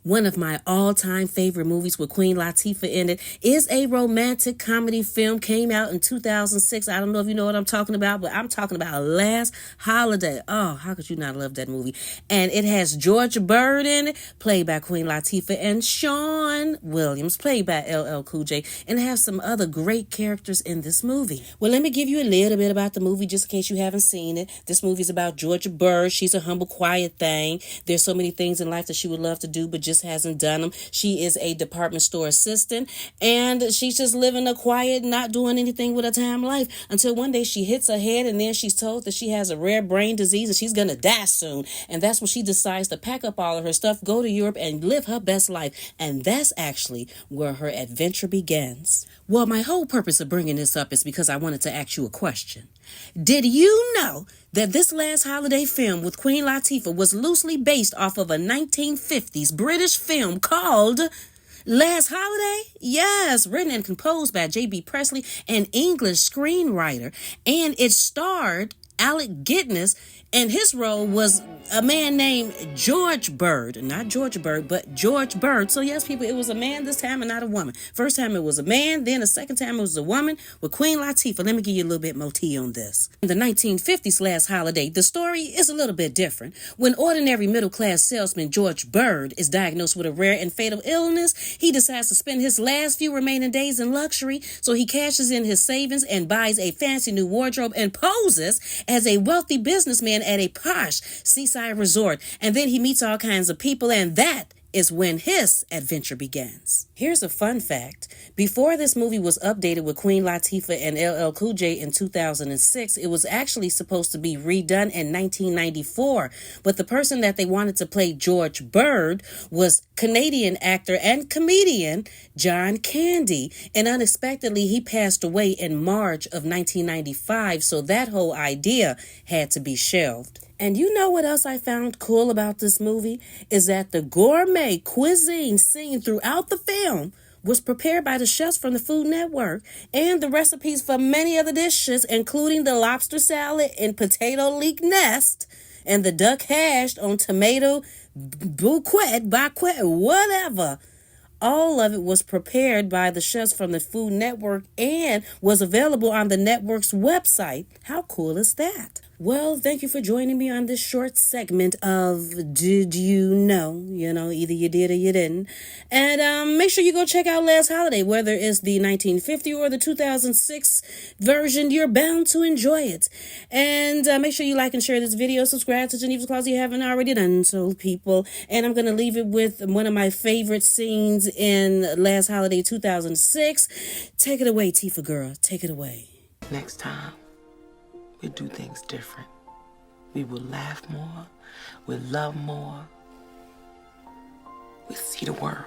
One of my all-time favorite movies with Queen Latifah in it is a romantic comedy film. Came out in 2006. I don't know if you know what I'm talking about, but I'm talking about Last Holiday. Oh, how could you not love that movie? And it has George Bird in it, played by Queen Latifah, and Sean Williams, played by LL Cool J, and it has some other great characters in this movie. Well, let me give you a little bit about the movie just in case you haven't seen it. This movie is about Georgia Bird. She's a humble, quiet thing. There's so many things in life that she would love to do, but just hasn't done them. She is a department store assistant, and she's just living a quiet, not doing anything with her time life until one day she hits her head, and then she's told that she has a rare brain disease and she's gonna die soon. And that's when she decides to pack up all of her stuff, go to Europe, and live her best life. And that's actually where her adventure begins. Well, my whole purpose of bringing this up is because I wanted to ask you a question. Did you know that this Last Holiday film with Queen Latifah was loosely based off of a 1950s British film called Last Holiday? Yes, written and composed by J.B. Presley, an English screenwriter, and it starred Alec Guinness, and his role was a man named George Bird. Not George Bird, but George Bird. So yes, people, it was a man this time and not a woman. First time it was a man, then the second time it was a woman with Queen Latifah. Let me give you a little bit more tea on this. In the 1950s Last Holiday, the story is a little bit different. When ordinary middle-class salesman George Bird is diagnosed with a rare and fatal illness, he decides to spend his last few remaining days in luxury, so he cashes in his savings and buys a fancy new wardrobe and poses as a wealthy businessman at a posh seaside resort. And then he meets all kinds of people, and that is when his adventure begins. Here's a fun fact. Before this movie was updated with Queen Latifah and LL Cool J in 2006, it was actually supposed to be redone in 1994. But the person that they wanted to play George Bird was Canadian actor and comedian John Candy. And unexpectedly, he passed away in March of 1995. So that whole idea had to be shelved. And you know what else I found cool about this movie? Is that the gourmet cuisine seen throughout the film was prepared by the chefs from the Food Network, and the recipes for many of the dishes, including the lobster salad and potato leek nest, and the duck hashed on tomato bouquet, whatever. All of it was prepared by the chefs from the Food Network and was available on the network's website. How cool is that? Well, thank you for joining me on this short segment of Did You Know? You know, either you did or you didn't. And make sure you go check out Last Holiday, whether it's the 1950 or the 2006 version. You're bound to enjoy it. And make sure you like and share this video. Subscribe to GenevasClosett if you haven't already done so, people. And I'm going to leave it with one of my favorite scenes in Last Holiday 2006. Take it away, Tifa girl. Take it away. Next time, we'll do things different. We will laugh more. We'll love more. We'll see the world.